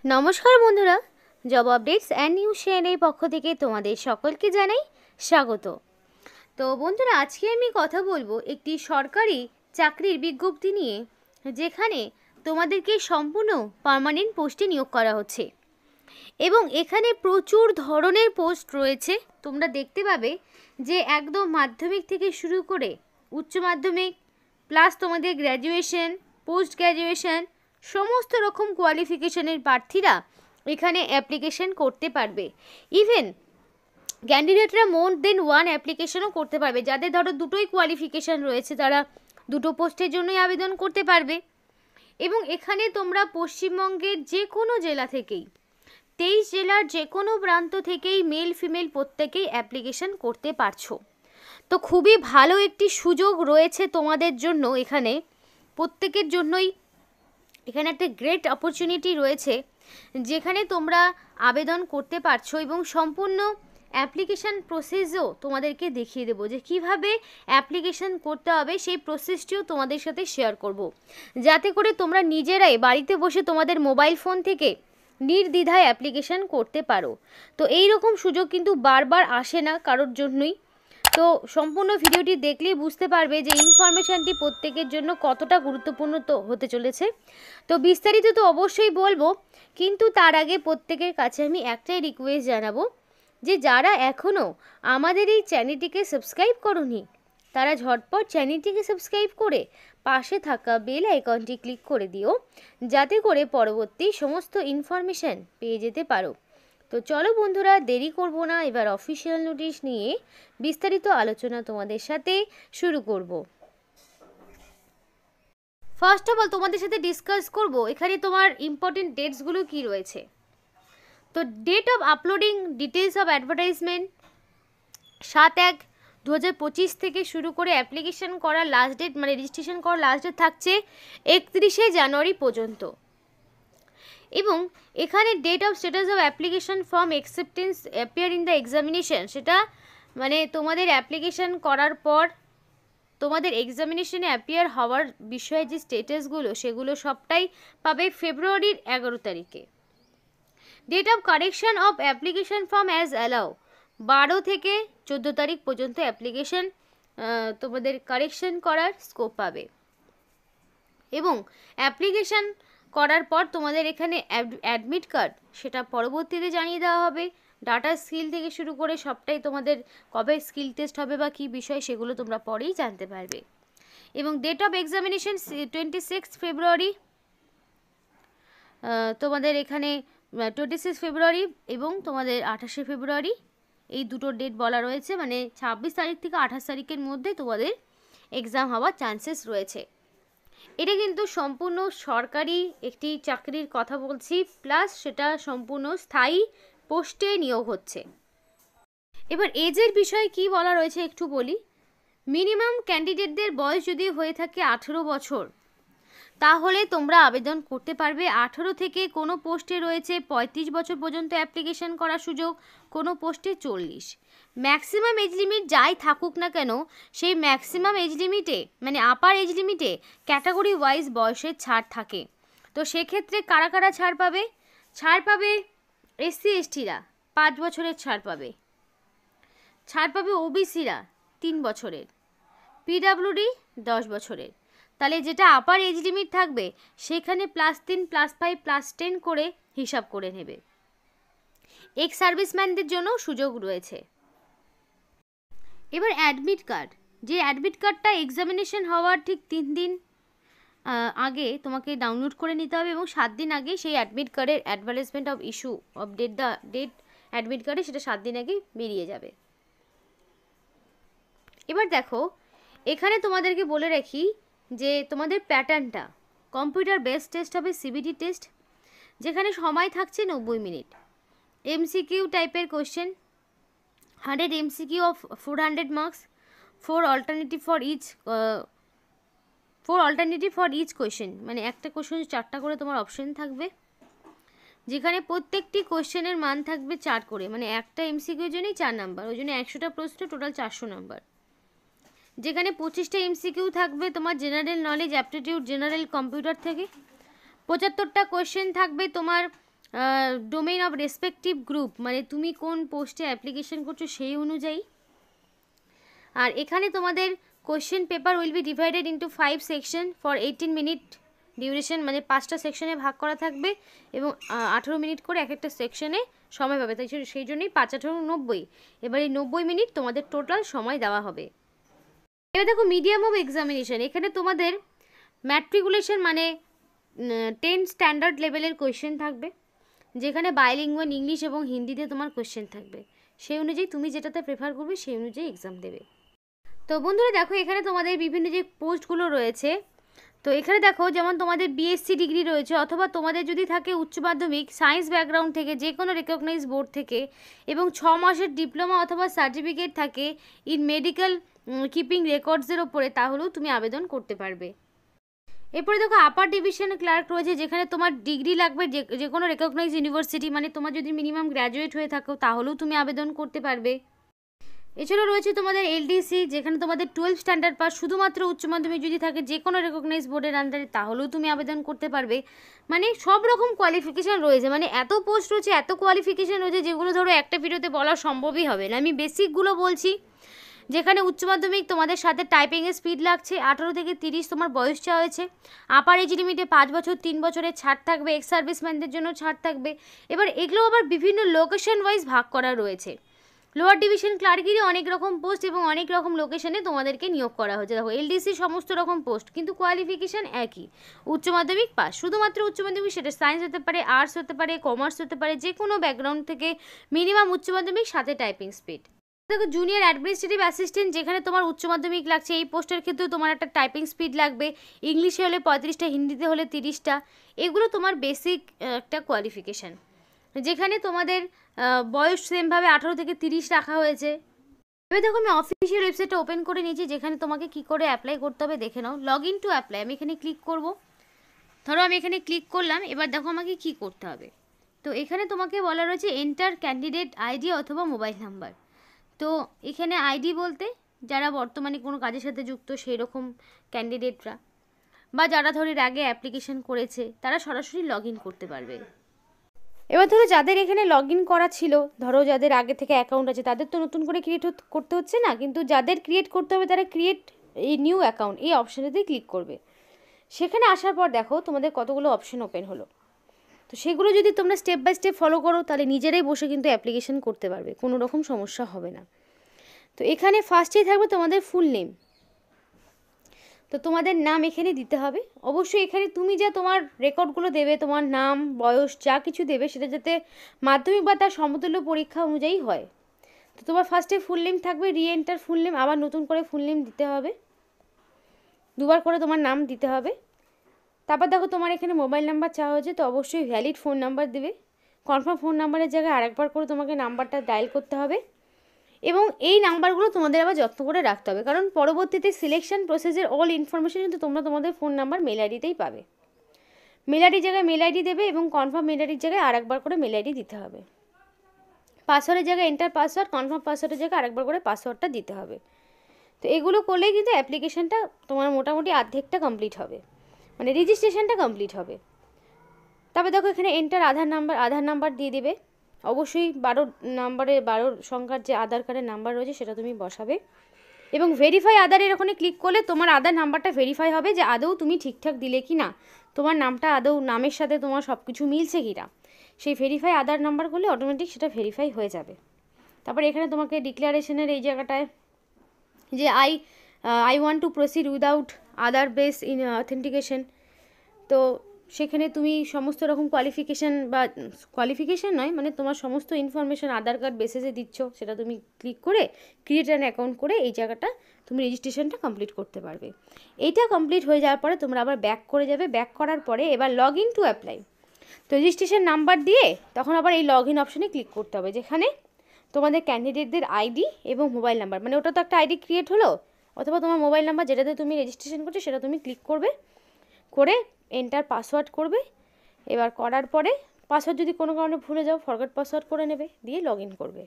নমস্কার বন্ধুরা, job updates and news চ্যানেলের পক্ষ থেকে তোমাদের সকলকে জানাই স্বাগত। তো বন্ধুরা, আজকে আমি কথা বলবো একটি সরকারি চাকরির বিজ্ঞপ্তি নিয়ে, যেখানে তোমাদেরকে সম্পূর্ণ পার্মানেন্ট পোস্টে নিয়োগ করা হচ্ছে এবং এখানে প্রচুর ধরনের পোস্ট রয়েছে। তোমরা দেখতে পাবে যে একদম মাধ্যমিক থেকে শুরু করে উচ্চ মাধ্যমিক প্লাস তোমাদের গ্র্যাজুয়েশন, পোস্ট গ্র্যাজুয়েশন, সমস্ত রকম কোয়ালিফিকেশনের প্রার্থীরা এখানে অ্যাপ্লিকেশন করতে পারবে। ইভেন ক্যান্ডিডেটরা মোর দেন ওয়ান অ্যাপ্লিকেশনও করতে পারবে। যাদের ধরো দুটোই কোয়ালিফিকেশান রয়েছে তারা দুটো পোস্টের জন্যই আবেদন করতে পারবে। এবং এখানে তোমরা পশ্চিমবঙ্গের যে কোনো জেলা থেকেই, 23 জেলার যে কোনো প্রান্ত থেকেই মেল ফিমেল প্রত্যেকেই অ্যাপ্লিকেশন করতে পারছো। তো খুবই ভালো একটি সুযোগ রয়েছে তোমাদের জন্য। এখানে প্রত্যেকের জন্যই এখানে একটা গ্রেট অপরচুনিটি রয়েছে, যেখানে তোমরা আবেদন করতে পারছো এবং সম্পূর্ণ অ্যাপ্লিকেশান প্রসেসও তোমাদেরকে দেখিয়ে দেবো যে কিভাবে অ্যাপ্লিকেশান করতে হবে। সেই প্রসেসটিও তোমাদের সাথে শেয়ার করব, যাতে করে তোমরা নিজেরাই বাড়িতে বসে তোমাদের মোবাইল ফোন থেকে নির্দ্বিধায় অ্যাপ্লিকেশান করতে পারো। তো এই রকম সুযোগ কিন্তু বারবার আসে না কারোর জন্যই। তো সম্পূর্ণ ভিডিওটি দেখলেই বুঝতে পারবে যে ইনফরমেশানটি প্রত্যেকের জন্য কতটা গুরুত্বপূর্ণ তো হতে চলেছে। তো বিস্তারিত তো অবশ্যই বলবো, কিন্তু তার আগে প্রত্যেকের কাছে আমি একটাই রিকোয়েস্ট জানাবো যে যারা এখনও আমাদের এই চ্যানেলটিকে সাবস্ক্রাইব করোনি তারা ঝটপট চ্যানেলটিকে সাবস্ক্রাইব করে পাশে থাকা বেল আইকনটি ক্লিক করে দিও, যাতে করে পরবর্তী সমস্ত ইনফরমেশান পেয়ে যেতে পারো। তো চলো বন্ধুরা, দেরি করব না, এবার অফিসিয়াল নোটিশ নিয়ে বিস্তারিত আলোচনা তোমাদের সাথে শুরু করব। ফার্স্ট অফ অল তোমাদের সাথে ডিসকাস করব এখানে তোমার ইম্পর্টেন্ট ডেটসগুলো কি রয়েছে। তো date of uploading details of advertisement 7/1/2025 থেকে শুরু করে অ্যাপ্লিকেশন করার লাস্ট ডেট, মানে রেজিস্ট্রেশন করার লাস্ট ডেট থাকছে 31শে জানুয়ারি পর্যন্ত। এবং এখানে date of status of application form acceptance appear in the examination, সেটা মানে তোমাদের অ্যাপ্লিকেশন করার পর তোমাদের এক্সামিনেশনে অ্যাপিয়ার হওয়ার বিষয়ে যে স্টেটাসগুলো সেগুলো সবটাই পাবে ফেব্রুয়ারির 11 তারিখে। Date of correction of application form as allow 12 থেকে 14 তারিখ পর্যন্ত অ্যাপ্লিকেশন তোমাদের কারেকশন করার স্কোপ পাবে। এবং অ্যাপ্লিকেশন করার পর তোমাদের এখানে অ্যাডমিট কার্ড সেটা পরবর্তীতে জানিয়ে দেওয়া হবে। ডাটা স্কিল থেকে শুরু করে সবটাই তোমাদের কবে স্কিল টেস্ট হবে বা কী বিষয় সেগুলো তোমরা পরেই জানতে পারবে। এবং ডেট অফ এক্সামিনেশন 26 ফেব্রুয়ারি, তোমাদের এখানে 26 ফেব্রুয়ারি এবং তোমাদের 28শে ফেব্রুয়ারি, এই দুটো ডেট বলা রয়েছে। মানে 26 তারিখ থেকে 28 তারিখের মধ্যে তোমাদের এক্সাম হওয়ার চান্সেস রয়েছে। এটা কিন্তু সম্পূর্ণ সরকারি একটি চাকরির কথা বলছি, প্লাস সেটা সম্পূর্ণ স্থায়ী পোস্টে নিয়োগ হচ্ছে। এবার এজের বিষয়ে কি বলা রয়েছে একটু বলি। মিনিমাম ক্যান্ডিডেটদের বয়স যদি হয়ে থাকে 18 বছর, তাহলে তোমরা আবেদন করতে পারবে। 18 থেকে কোনো পোস্টে রয়েছে 35 বছর পর্যন্ত অ্যাপ্লিকেশন করার সুযোগ, কোনো পোস্টে 40। ম্যাক্সিমাম এজ লিমিট যাই থাকুক না কেন, সেই ম্যাক্সিমাম এজ লিমিটে মানে আপার এজ লিমিটে ক্যাটাগরি ওয়াইজ বয়সের ছাড় থাকে। তো সেক্ষেত্রে কারা কারা ছাড় পাবে? ছাড় পাবে এসসি এসটিরা 5 বছরের ছাড় পাবে, ছাড় পাবে ওবিসিরা 3 বছরের, পিডাব্লিউডি 10 বছরের। তাহলে যেটা আপার এজ লিমিট থাকবে সেখানে +3 +5 +10 করে হিসাব করে নেবে। এক্স সার্ভিসম্যানদের জন্য সুযোগ রয়েছে। এবার অ্যাডমিট কার্ড, যে অ্যাডমিট কার্ডটা এক্সামিনেশন হওয়ার ঠিক 3 দিন আগে তোমাকে ডাউনলোড করে নিতে হবে এবং 7 দিন আগে সেই অ্যাডমিট কার্ডের advertisement of issue of date admit কার্ডে সেটা 7 দিন আগে বেরিয়ে যাবে। এবার দেখো, এখানে তোমাদেরকে বলে রাখি যে তোমাদের প্যাটার্নটা কম্পিউটার বেসড টেস্ট হবে, সিবিটি টেস্ট, যেখানে সময় থাকছে 90 মিনিট। এমসিকিউ টাইপের question, 100 MCQ of 400 marks, 4 alternative for each question, মানে একটা কোশ্চেন 4টা করে তোমার অপশন থাকবে, যেখানে প্রত্যেকটি কোশ্চেনের মান থাকবে 4 করে, মানে একটা এমসিকিউর জন্যই 4 নাম্বার, ওই জন্য 100টা প্রশ্ন, টোটাল 400 নাম্বার। যেখানে 25টা এমসিকিউ থাকবে তোমার general knowledge, aptitude, general computer থেকে, 75টা কোয়েশ্চেন থাকবে তোমার ডোমেইন অফ রেসপেক্টিভ গ্রুপ, মানে তুমি কোন পোস্টে অ্যাপ্লিকেশন করছো সেই অনুযায়ী। আর এখানে তোমাদের question paper will be divided into 5 section for 18 minute duration, মানে 5টা সেকশনে ভাগ করা থাকবে এবং 18 মিনিট করে এক একটা সেকশনে সময় পাবে, তাই সেই জন্যই 5×18=90। এবার এই 90 মিনিট তোমাদের টোটাল সময় দেওয়া হবে। এবার দেখো মিডিয়াম অফ এক্সামিনেশন, এখানে তোমাদের ম্যাট্রিকুলেশন মানে 10 স্ট্যান্ডার্ড লেভেলের কোয়েশ্চেন থাকবে, যেখানে বাইলিঙ্গুয়াল ইংলিশ এবং হিন্দিতে তোমার কোয়েশ্চেন থাকবে। সেই অনুযায়ী তুমি যেটাতে প্রেফার করবে সেই অনুযায়ী এক্সাম দেবে। তো বন্ধুরা দেখো এখানে তোমাদের বিভিন্ন যে পোস্টগুলো রয়েছে, তো এখানে দেখো যেমন তোমাদের বিএসসি ডিগ্রি রয়েছে, অথবা তোমাদের যদি থাকে উচ্চ মাধ্যমিক সায়েন্স ব্যাকগ্রাউন্ড থেকে যে কোনো রেকগনাইজ বোর্ড থেকে, এবং 6 মাসের ডিপ্লোমা অথবা সার্টিফিকেট থাকে ইন মেডিকেল কিপিং রেকর্ডসের ওপরে, তাহলেও তুমি আবেদন করতে পারবে। এরপরে দেখো আপার ডিভিশন ক্লার্ক রয়েছে, যেখানে তোমার ডিগ্রি লাগবে যে কোনো রেকগনাইজ ইউনিভার্সিটি, মানে তোমার যদি মিনিমাম গ্র্যাজুয়েট হয়ে থাকো তাহলেও তুমি আবেদন করতে পারবে। এছাড়াও রয়েছে তোমাদের এলডিসি, যেখানে তোমাদের 12 স্ট্যান্ডার্ড পাস, শুধুমাত্র উচ্চ মাধ্যমিক যদি থাকে যে কোনো রেকগনাইজ বোর্ডের আন্ডারে তাহলেও তুমি আবেদন করতে পারবে। মানে সব রকম কোয়ালিফিকেশান রয়েছে, মানে এত পোস্ট রয়েছে, এত কোয়ালিফিকেশান রয়েছে, যেগুলো ধরো একটা ভিডিওতে বলা সম্ভবই হবে না। আমি বেসিকগুলো বলছি, যেখানে উচ্চ মাধ্যমিক তোমাদের সাথে টাইপিংয়ের স্পিড লাগছে, 18 থেকে 30 তোমার বয়স চাওয়া হয়েছে, আপার এজ লিমিটে 5 বছর 3 বছরের ছাড় থাকবে, এক্স সার্ভিসম্যানদের জন্য ছাড় থাকবে। এবার এগুলো আবার বিভিন্ন লোকেশন ওয়াইজ ভাগ করা রয়েছে। লোয়ার ডিভিশন ক্লার্কেরই অনেক রকম পোস্ট এবং অনেক রকম লোকেশনে তোমাদেরকে নিয়োগ করা হচ্ছে। দেখো এলডিসি সমস্ত রকম পোস্ট, কিন্তু কোয়ালিফিকেশান একই, উচ্চ মাধ্যমিক পাস, শুধুমাত্র উচ্চ মাধ্যমিক, সেটা সায়েন্স হতে পারে, আর্টস হতে পারে, কমার্স হতে পারে, যে কোনো ব্যাকগ্রাউন্ড থেকে মিনিমাম উচ্চ মাধ্যমিক সাথে টাইপিং স্পিড। দেখো জুনিয়র অ্যাডমিনিস্ট্রেটিভ অ্যাসিস্ট্যান্ট, যেখানে তোমার উচ্চ মাধ্যমিক লাগছে, এই পোস্টের ক্ষেত্রেও তোমার একটা টাইপিং স্পিড লাগবে, ইংলিশে হলে 35টা, হিন্দিতে হলে 30টা। এগুলো তোমার বেসিক একটা কোয়ালিফিকেশান, যেখানে তোমাদের বয়স সেমভাবে 18 থেকে 30 রাখা হয়েছে। এবার দেখো আমি অফিসিয়াল ওয়েবসাইটটা ওপেন করে নিয়েছি, যেখানে তোমাকে কি করে অ্যাপ্লাই করতে হবে দেখে নাও। লগ ইন টু অ্যাপ্লাই, আমি এখানে ক্লিক করব। ধরো আমি এখানে ক্লিক করলাম, এবার দেখো আমাকে কি করতে হবে। তো এখানে তোমাকে বলা রয়েছে এন্টার ক্যান্ডিডেট আইডি অথবা মোবাইল নাম্বার। তো এখানে আইডি বলতে যারা বর্তমানে কোনো কাজের সাথে যুক্ত সেই রকম ক্যান্ডিডেটরা, বা যারা ধরো এর আগে অ্যাপ্লিকেশন করেছে তারা সরাসরি লগ ইন করতে পারবে। এবার ধরো যাদের এখানে লগ ইন করা ছিল, ধরো যাদের আগে থেকে অ্যাকাউন্ট আছে, তাদের তো নতুন করে ক্রিয়েট করতে হচ্ছে না, কিন্তু যাদের ক্রিয়েট করতে হবে তারা ক্রিয়েট এই নিউ অ্যাকাউন্ট এই অপশানেতেই ক্লিক করবে। সেখানে আসার পর দেখো তোমাদের কতগুলো অপশন ওপেন হলো। তো সেগুলো যদি তোমরা স্টেপ বাই স্টেপ ফলো করো তাহলে নিজেরাই বসে কিন্তু অ্যাপ্লিকেশন করতে পারবে, কোনো রকম সমস্যা হবে না। তো এখানে ফার্স্টেই থাকবে তোমাদের ফুল নেম। তো তোমাদের নাম এখানে দিতে হবে। অবশ্যই এখানে তুমি যা তোমার রেকর্ডগুলো দেবে, তোমার নাম বয়স যা কিছু দেবে সেটা যাতে মাধ্যমিক বা তার সমতুল্য পরীক্ষা অনুযায়ী হয়। তো তোমার ফার্স্টে ফুল নেম থাকবে, রিএন্টার ফুল নেম, আবার নতুন করে ফুল নেম দিতে হবে, দুবার করে তোমার নাম দিতে হবে। তারপর দেখো তোমার এখানে মোবাইল নাম্বার চাওয়া হয়েছে, তো অবশ্যই ভ্যালিড ফোন নাম্বার দেবে। কনফার্ম ফোন নাম্বারের জায়গায় আরেকবার করে তোমাকে নাম্বারটা ডায়াল করতে হবে, এবং এই নাম্বারগুলো তোমাদের আবার যত্ন করে রাখতে হবে, কারণ পরবর্তীতে সিলেকশন প্রসেসের অল ইনফরমেশন কিন্তু তোমরা তোমাদের ফোন নাম্বার মেল আইডিতেই পাবে। মেল আইডির জায়গায় মেল আইডি দেবে, এবং কনফার্ম মেল আইডির জায়গায় আরেকবার করে মেল আইডি দিতে হবে। পাসওয়ার্ডের জায়গায় এন্টার পাসওয়ার্ড, কনফার্ম পাসওয়ার্ডের জায়গায় আরেকবার করে পাসওয়ার্ডটা দিতে হবে। তো এগুলো করলেই কিন্তু অ্যাপ্লিকেশনটা তোমার মোটামুটি অর্ধেকটা কমপ্লিট হবে, মানে রেজিস্ট্রেশনটা কমপ্লিট হবে। তবে দেখো এখানে এন্টার আধার নাম্বার দিয়ে দেবে। অবশ্যই 12 সংখ্যার যে আধার কার্ডের নাম্বার রয়েছে সেটা তুমি বসাবে, এবং ভেরিফাই আধারের ওখানে ক্লিক করলে তোমার আধার নাম্বারটা ভেরিফাই হবে যে আদৌ তুমি ঠিকঠাক দিলে কি না, তোমার নামটা আদৌ নামের সাথে তোমার সব কিছু মিলছে কি না। সেই ভেরিফাই আধার নাম্বার করলে অটোমেটিক সেটা ভেরিফাই হয়ে যাবে। তারপর এখানে তোমাকে ডিক্লারেশনের এই জায়গাটায় যে I want to proceed without other base in authentication, তো সেখানে তুমি সমস্ত রকম কোয়ালিফিকেশান নয়, মানে তোমার সমস্ত ইনফরমেশান আধার কার্ড বেসিসে দিচ্ছ, সেটা তুমি ক্লিক করে ক্রিয়েট অ্যান অ্যাকাউন্ট করে এই জায়গাটা তুমি রেজিস্ট্রেশনটা কমপ্লিট করতে পারবে। এইটা কমপ্লিট হয়ে যাওয়ার পরে তোমরা আবার ব্যাক করে যাবে। ব্যাক করার পরে এবার লগ ইন টু অ্যাপ্লাই, তো রেজিস্ট্রেশন নাম্বার দিয়ে তখন আবার এই লগ ইন অপশানে ক্লিক করতে হবে, যেখানে তোমাদের ক্যান্ডিডেটদের আইডি এবং মোবাইল নাম্বার, মানে ওটা তো একটা আইডি ক্রিয়েট হলো, অথবা তোমার মোবাইল নাম্বার যেটাতে তুমি রেজিস্ট্রেশন করছো সেটা তুমি ক্লিক করবে, করে এন্টার পাসওয়ার্ড করবে। এবার করার পরে পাসওয়ার্ড যদি কোনো কারণে ভুলে যাও ফরগট পাসওয়ার্ড করে নেবে, দিয়ে লগ ইন করবে।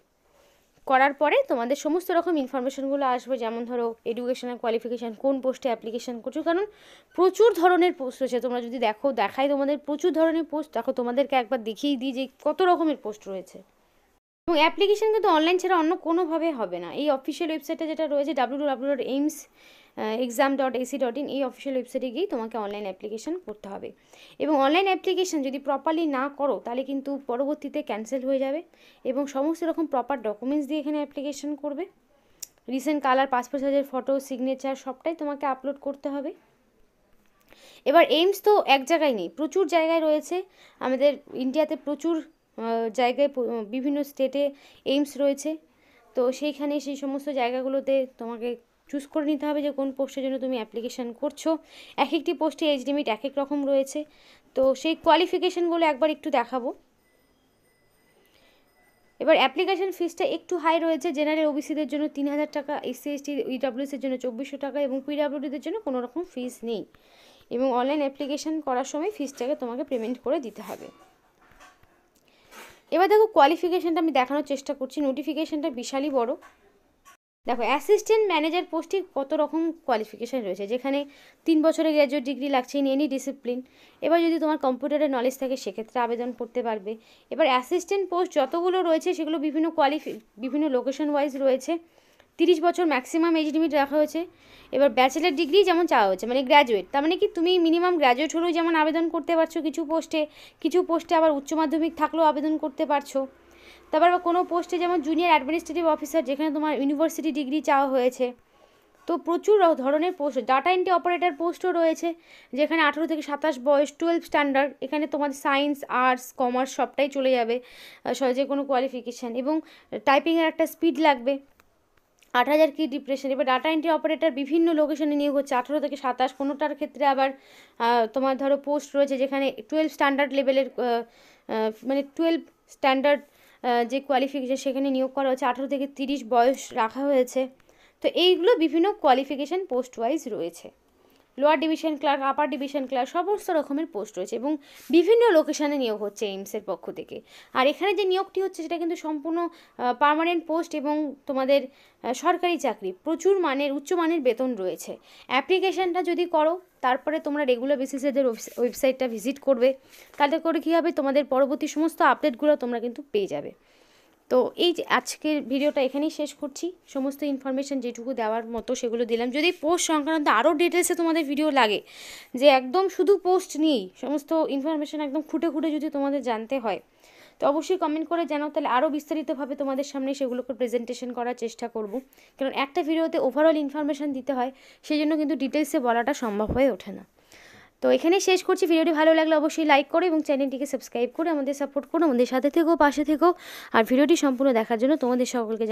করার পরে তোমাদের সমস্ত রকম ইনফরমেশনগুলো আসবে, যেমন ধরো এডুকেশনাল কোয়ালিফিকেশান, কোন পোস্টে অ্যাপ্লিকেশান করছো, কারণ প্রচুর ধরনের পোস্ট রয়েছে। তোমরা যদি দেখায় তোমাদের প্রচুর ধরনের পোস্ট, দেখো তোমাদেরকে একবার দেখিয়ে দিই যে কত রকমের পোস্ট রয়েছে। এবং অ্যাপ্লিকেশান কিন্তু অনলাইন ছাড়া অন্য কোনোভাবে হবে না। এই অফিসিয়াল ওয়েবসাইটে যেটা রয়েছে www.aims.exam.ac.in, এই অফিসিয়াল ওয়েবসাইটে গিয়েই তোমাকে অনলাইন অ্যাপ্লিকেশান করতে হবে। এবং অনলাইন অ্যাপ্লিকেশান যদি প্রপারলি না করো তাহলে কিন্তু পরবর্তীতে ক্যান্সেল হয়ে যাবে। এবং সমস্ত রকম প্রপার ডকুমেন্টস দিয়ে এখানে অ্যাপ্লিকেশান করবে। রিসেন্ট কালার, পাসপোর্ট সাইজের ফটো, সিগনেচার সবটাই তোমাকে আপলোড করতে হবে। এবার এইমস তো এক জায়গায় নেই, প্রচুর জায়গায় রয়েছে। আমাদের ইন্ডিয়াতে প্রচুর জায়গায়, বিভিন্ন স্টেটে এইমস রয়েছে। তো সেইখানে সেই সমস্ত জায়গাগুলোতে তোমাকে চুজ করে নিতে হবে যে কোন পোস্টের জন্য তুমি অ্যাপ্লিকেশান করছো। এক একটি পোস্টে এজ লিমিট এক এক রকম রয়েছে। তো সেই কোয়ালিফিকেশানগুলো একবার একটু দেখাবো। এবার অ্যাপ্লিকেশান ফিসটা একটু হাই রয়েছে। জেনারেল ওবিসিদের জন্য 3000 টাকা, এসসি এসটি ইডব্লিউএসের জন্য 2400 টাকা এবং পিডব্লিউডিদের জন্য কোনো রকম ফিস নেই। এবং অনলাইন অ্যাপ্লিকেশান করার সময় ফিসটাকে তোমাকে পেমেন্ট করে দিতে হবে। এবার দেখো কোয়ালিফিকেশানটা আমি দেখানোর চেষ্টা করছি। নোটিফিকেশানটা বিশালই বড়। দেখো অ্যাসিস্ট্যান্ট ম্যানেজার পোস্টে কত রকম কোয়ালিফিকেশান রয়েছে, যেখানে 3 বছরের গ্র্যাজুয়েট ডিগ্রি লাগছে ইন এনি ডিসিপ্লিন। এবার যদি তোমার কম্পিউটারের নলেজ থাকে সেক্ষেত্রে আবেদন করতে পারবে। এবার অ্যাসিস্ট্যান্ট পোস্ট যতগুলো রয়েছে সেগুলো বিভিন্ন লোকেশন ওয়াইজ রয়েছে। 30 বছর ম্যাক্সিমাম এজ লিমিট রাখা হয়েছে। এবার ব্যাচেলার ডিগ্রি যেমন চাওয়া হয়েছে, মানে গ্র্যাজুয়েট, তার মানে কি তুমি মিনিমাম গ্র্যাজুয়েট হলেও যেমন আবেদন করতে পারছো কিছু পোস্টে আবার উচ্চ মাধ্যমিক থাকলেও আবেদন করতে পারছো। তারপর কোনো পোস্টে যেমন জুনিয়র অ্যাডমিনিস্ট্রেটিভ অফিসার, যেখানে তোমার ইউনিভার্সিটি ডিগ্রি চাওয়া হয়েছে। তো প্রচুর ধরনের পোস্ট, ডাটা এন্ট্রি অপারেটর পোস্টও রয়েছে, যেখানে 18 থেকে 27 বয়স, 12 স্ট্যান্ডার্ড। এখানে তোমাদের সায়েন্স, আর্টস, কমার্স সবটাই চলে যাবে, যে কোনো কোয়ালিফিকেশান। এবং টাইপিংয়ের একটা স্পিড লাগবে। 8000 কি ডিপ্রেশন। এবার ডাটা এন্ট্রি অপারেটর বিভিন্ন লোকেশনে নিয়োগ হচ্ছে, 18 থেকে 27। কোনোটার ক্ষেত্রে আবার তোমার ধরো পোস্ট রয়েছে যেখানে 12 স্ট্যান্ডার্ড লেভেলের, মানে 12 স্ট্যান্ডার্ড যে কোয়ালিফিকেশান সেখানে নিয়োগ করা হচ্ছে, 18 থেকে 30 বয়স রাখা হয়েছে। তো এইগুলো বিভিন্ন কোয়ালিফিকেশান পোস্ট ওয়াইজ রয়েছে। Lower division clerk, upper division clerk সমস্ত রকমের পোস্ট রয়েছে এবং বিভিন্ন লোকেশানে নিয়োগ হচ্ছে এইমসের পক্ষ থেকে। আর এখানে যে নিয়োগটি হচ্ছে সেটা কিন্তু সম্পূর্ণ পার্মানেন্ট পোস্ট এবং তোমাদের সরকারি চাকরি। প্রচুর মানের, উচ্চমানের বেতন রয়েছে। অ্যাপ্লিকেশানটা যদি করো তারপরে তোমরা রেগুলার বেসিসে এদের ওয়েবসাইটটা ভিজিট করবে, তাতে করে কী হবে, তোমাদের পরবর্তী সমস্ত আপডেটগুলো তোমরা কিন্তু পেয়ে যাবে। তো এই যে আজকের ভিডিওটা এখানেই শেষ করছি। সমস্ত ইনফরমেশান যেটুকু দেওয়ার মতো সেগুলো দিলাম। যদি পোস্ট সংক্রান্ত আরও ডিটেলসে তোমাদের ভিডিও লাগে, যে একদম শুধু পোস্ট নিয়েই সমস্ত ইনফরমেশান একদম খুঁটে যদি তোমাদের জানতে হয়, তো অবশ্যই কমেন্ট করে জানাও, তাহলে আরও বিস্তারিতভাবে তোমাদের সামনে সেগুলোকে প্রেজেন্টেশন করার চেষ্টা করব। কারণ একটা ভিডিওতে ওভারঅল ইনফরমেশান দিতে হয়, সেই জন্য কিন্তু ডিটেলসে বলাটা সম্ভব হয়ে ওঠে না। তো এখানেই শেষ করছি। ভিডিওটি ভালো লাগলে অবশ্যই লাইক করো এবং চ্যানেলটিকে সাবস্ক্রাইব করে আমাদের সাপোর্ট করো, আমাদের সাথে থেকো, পাশে থেকো। আর ভিডিওটি সম্পূর্ণ দেখার জন্য তোমাদের সকলকে